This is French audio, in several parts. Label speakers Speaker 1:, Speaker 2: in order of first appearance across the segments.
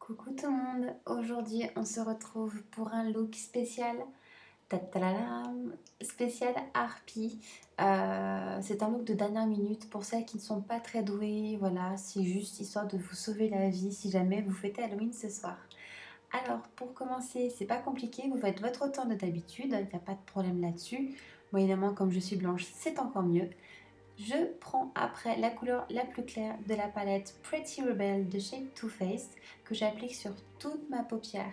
Speaker 1: Coucou tout le monde, aujourd'hui on se retrouve pour un look spécial, tadadam, spécial harpie. C'est un look de dernière minute pour celles qui ne sont pas très douées, voilà, c'est juste histoire de vous sauver la vie si jamais vous fêtez Halloween ce soir. Alors pour commencer, c'est pas compliqué, vous faites votre temps de d'habitude, il n'y a pas de problème là-dessus. Moi évidemment comme je suis blanche c'est encore mieux. Je prends après la couleur la plus claire de la palette Pretty Rebel de chez Too Faced que j'applique sur toute ma paupière.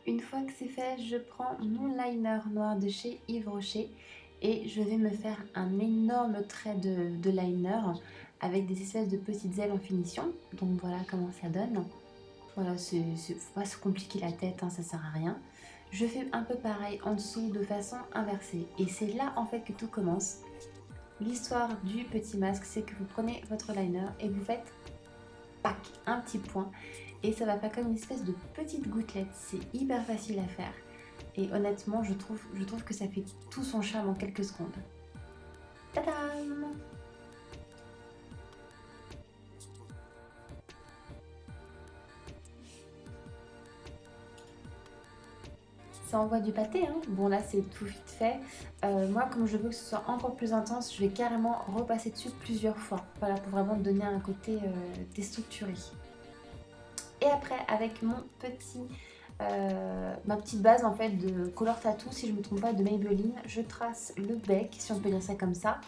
Speaker 1: Une fois que c'est fait, je prends mon liner noir de chez Yves Rocher et je vais me faire un énorme trait de liner avec des espèces de petites ailes en finition. Donc voilà comment ça donne. Voilà, faut pas se compliquer la tête, hein, ça sert à rien. Je fais un peu pareil en dessous de façon inversée. Et c'est là en fait que tout commence. L'histoire du petit masque, c'est que vous prenez votre liner et vous faites pack, un petit point. Et ça va faire comme une espèce de petite gouttelette. C'est hyper facile à faire. Et honnêtement, je trouve que ça fait tout son charme en quelques secondes. Tadam! Ça envoie du pâté, hein. Bon là c'est tout vite fait. Moi comme je veux que ce soit encore plus intense, je vais carrément repasser dessus plusieurs fois. Voilà, pour vraiment donner un côté déstructuré. Et après avec ma petite base en fait de Color Tattoo, si je ne me trompe pas, de Maybelline, je trace le bec, si on peut dire ça comme ça,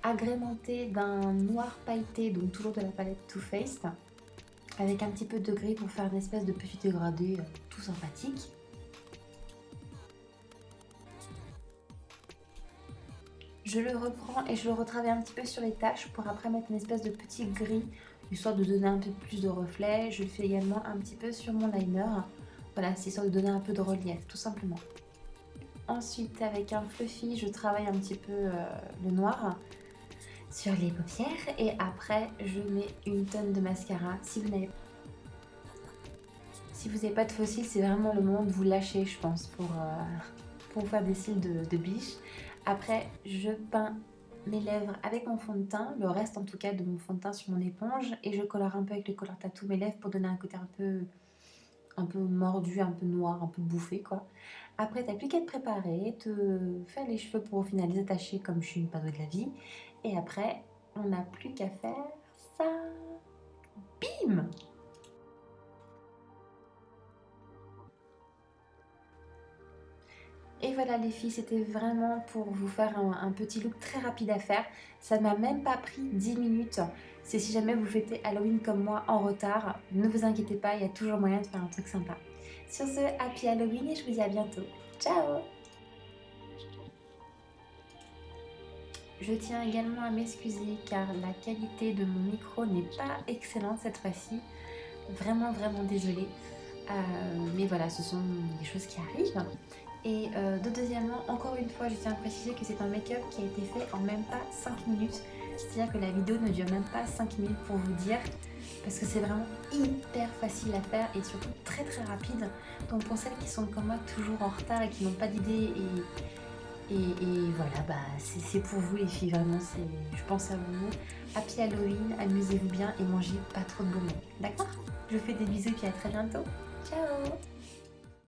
Speaker 1: agrémenté d'un noir pailleté, donc toujours de la palette Too Faced, avec un petit peu de gris pour faire une espèce de petit dégradé tout sympathique. Je le reprends et je le retravaille un petit peu sur les taches pour après mettre une espèce de petit gris, histoire de donner un peu plus de reflet. Je le fais également un petit peu sur mon liner. Voilà, c'est histoire de donner un peu de relief, tout simplement. Ensuite, avec un fluffy, je travaille un petit peu le noir sur les paupières. Et après, je mets une tonne de mascara. Si vous n'avez pas de faux cils, c'est vraiment le moment de vous lâcher, je pense, pour faire des cils de biche. Après, je peins mes lèvres avec mon fond de teint, le reste en tout cas de mon fond de teint sur mon éponge, et je colore un peu avec le Color Tattoo mes lèvres pour donner un côté un peu mordu, un peu noir, un peu bouffé quoi. Après, t'as plus qu'à te préparer, te faire les cheveux pour au final les attacher comme je suis une padoie de la vie. Et après, on n'a plus qu'à faire ça. Bim! Et voilà les filles, c'était vraiment pour vous faire un petit look très rapide à faire. Ça m'a même pas pris 10 minutes. C'est si jamais vous fêtez Halloween comme moi en retard, ne vous inquiétez pas, il y a toujours moyen de faire un truc sympa. Sur ce, happy Halloween et je vous dis à bientôt. Ciao! Je tiens également à m'excuser car la qualité de mon micro n'est pas excellente cette fois-ci. Vraiment, vraiment désolée. Mais voilà, ce sont des choses qui arrivent. Et deuxièmement, encore une fois, je tiens à préciser que c'est un make-up qui a été fait en même pas 5 minutes. C'est-à-dire que la vidéo ne dure même pas 5 minutes pour vous dire, parce que c'est vraiment hyper facile à faire et surtout très très rapide. Donc pour celles qui sont comme moi toujours en retard et qui n'ont pas d'idée et voilà, bah c'est pour vous les filles, vraiment, je pense à vous. Happy Halloween, amusez-vous bien et mangez pas trop de bonbons, d'accord? Je vous fais des bisous et puis à très bientôt. Ciao!